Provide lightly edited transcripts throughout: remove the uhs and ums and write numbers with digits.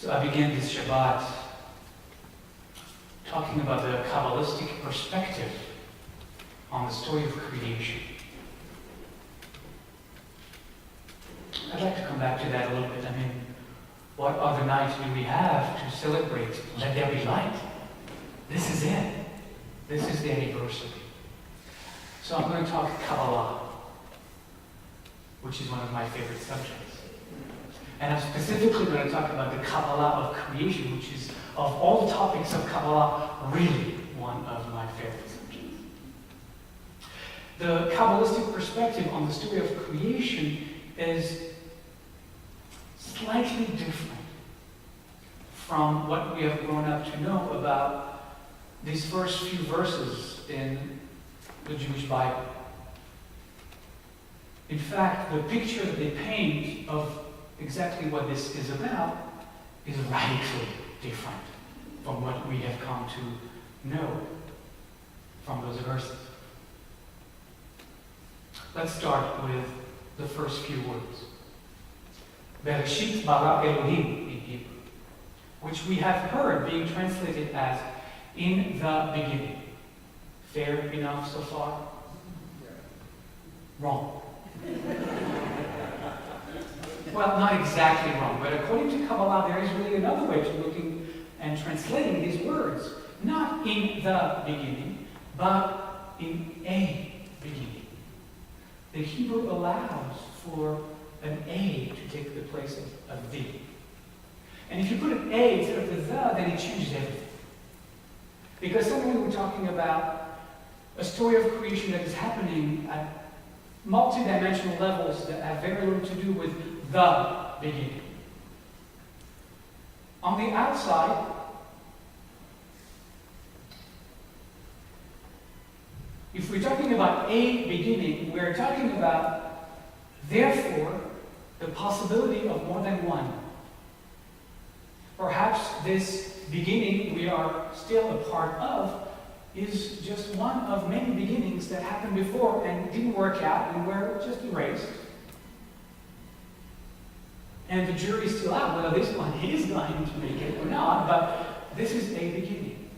So I began this Shabbat talking about the Kabbalistic perspective on the story of creation. I'd like to come back to that a little bit. I mean, what other night do we have to celebrate Let There Be Light? This is it. This is the anniversary. So I'm going to talk Kabbalah, which is one of my favorite subjects. And I'm specifically going to talk about the Kabbalah of creation, which is, of all the topics of Kabbalah, really one of my favorite subjects. The Kabbalistic perspective on the story of creation is slightly different from what we have grown up to know about these first few verses in the Jewish Bible. In fact, the picture that they paint of exactly what this is about is radically different from what we have come to know from those verses. Let's start with the first few words. Bereshit bara Elohim in Hebrew, which we have heard being translated as in the beginning. Fair enough so far? Wrong. Well, not exactly wrong, but according to Kabbalah, there is really another way to looking and translating these words. Not in the beginning, but in a beginning. The Hebrew allows for an A to take the place of a V. And if you put an A instead of the, then it changes everything. Because suddenly we're talking about a story of creation that is happening at multi-dimensional levels that have very little to do with the beginning. On the outside, if we're talking about a beginning, we're talking about, therefore, the possibility of more than one. Perhaps this beginning we are still a part of is just one of many beginnings that happened before and didn't work out and were just erased. And the jury's still out whether this one is going to make it or not, but this is a beginning.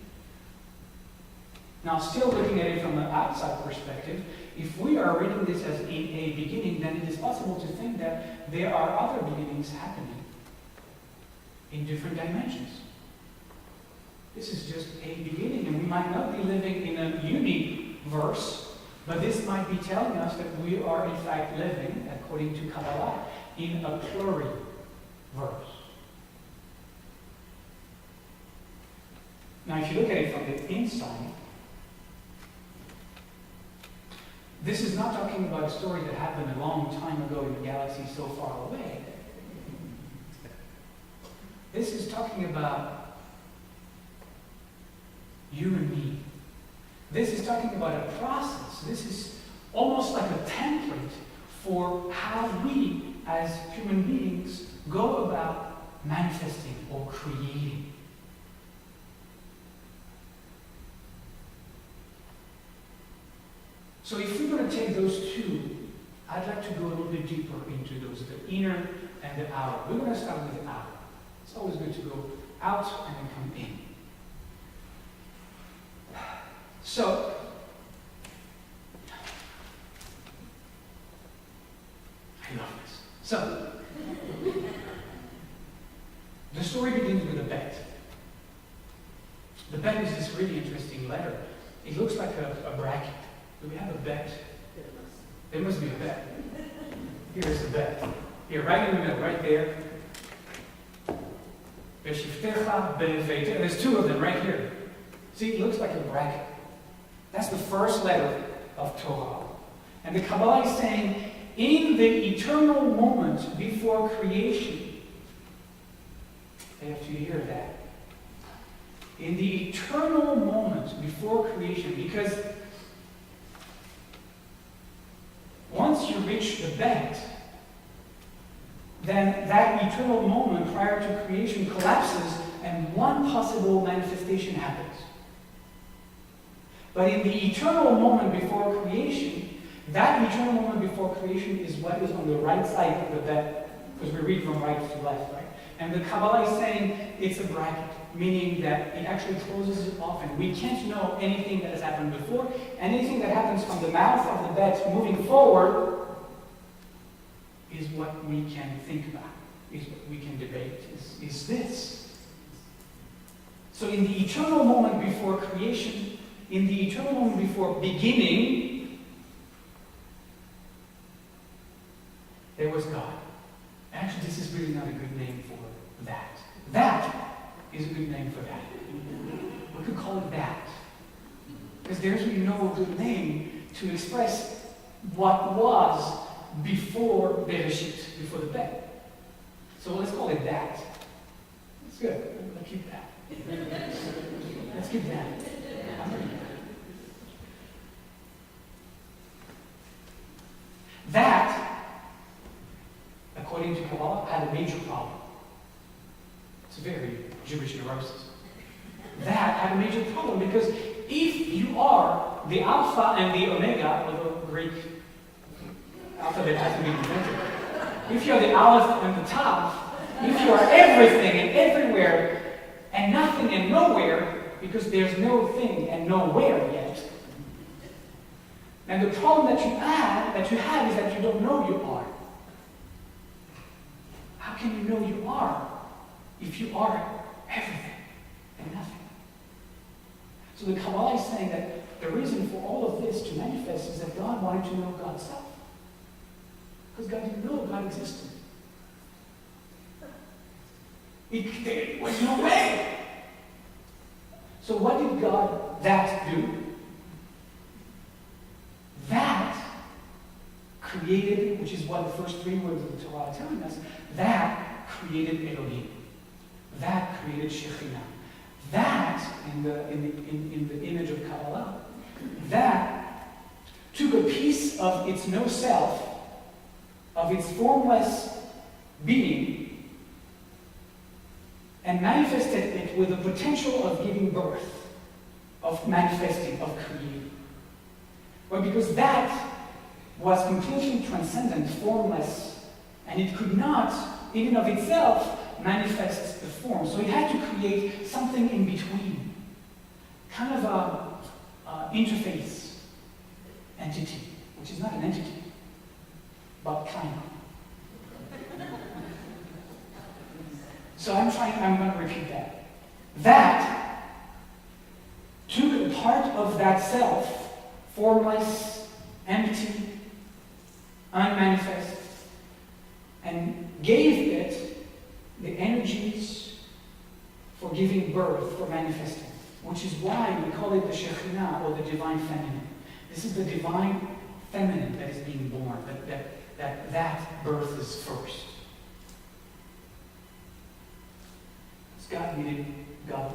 Now, still looking at it from an outside perspective, if we are reading this as in a beginning, then it is possible to think that there are other beginnings happening in different dimensions. This is just a beginning, and we might not be living in a universe, but this might be telling us that we are in fact living, according to Kabbalah, in a pluriverse. Now, if you look at it from the inside, this is not talking about a story that happened a long time ago in a galaxy so far away. This is talking about you and me. This is talking about a process. This is almost like a template for how we, as human beings, go about manifesting or creating. So if we're going to take those two, I'd like to go a little bit deeper into those, the inner and the outer. We're going to start with the outer. It's always good to go out and then come in. So, I love this. So, the story begins with a bet. The bet is this really interesting letter. It looks like a bracket. Do we have a bet? There must be a bet. Here's the bet. Here, right in the middle, right there. There's two of them right here. See, it looks like a bracket. That's the first letter of Torah. And the Kabbalah is saying, in the eternal moment before creation, I have to hear that. In the eternal moment before creation, because once you reach the bet, then that eternal moment prior to creation collapses and one possible manifestation happens. But in the eternal moment before creation, that eternal moment before creation is what is on the right side of the bet, because we read from right to left, right? And the Kabbalah is saying it's a bracket, meaning that it actually closes it off, and we can't know anything that has happened before, and anything that happens from the mouth of the bet moving forward is what we can think about, is what we can debate, is this. So in the eternal moment before creation, in the eternal moment before beginning, there was God. Actually, this is really not a good name for that. That is a good name for that. We could call it that. Because there's really no good name to express what was before Bereshit, before the bed. So let's call it that. It's good. Let's keep that. Let's keep that. That, according to Kabbalah, had a major problem. It's very Jewish neurosis. That had a major problem because if you are the Alpha and the Omega, or the Greek alphabet has to be invented, if you're the Aleph and the Tav, if you are everything and everywhere and nothing and nowhere, because there's no thing and nowhere yet, and the problem that you have is that you don't know you are. How can you know you are if you are everything and nothing? So the Kabbalah is saying that the reason for all of this to manifest is that God wanted to know God's self. Because God didn't know God existed. There was no way. So what did God that do? That created, which is what the first three words of the Torah are telling us, that created Elohim. That created Shekhinah. That, in the image of Kabbalah, that took a piece of its no self, of its formless being, and manifested it with the potential of giving birth, of manifesting, of creating. Well, because that was completely transcendent, formless, and it could not, in and of itself, manifest the form. So it had to create something in between, kind of a interface entity, which is not an entity, but kind of. So I'm going to repeat that. That took a part of that self, formless, empty, unmanifest, and gave it the energies for giving birth, for manifesting, which is why we call it the Shekhinah, or the divine feminine. This is the divine feminine that is being born, that birth is first. God needed God's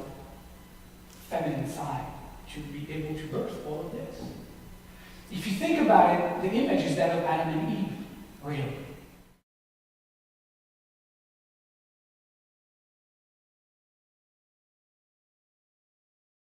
feminine side to be able to birth all of this. If you think about it, the image is that of Adam and Eve, really.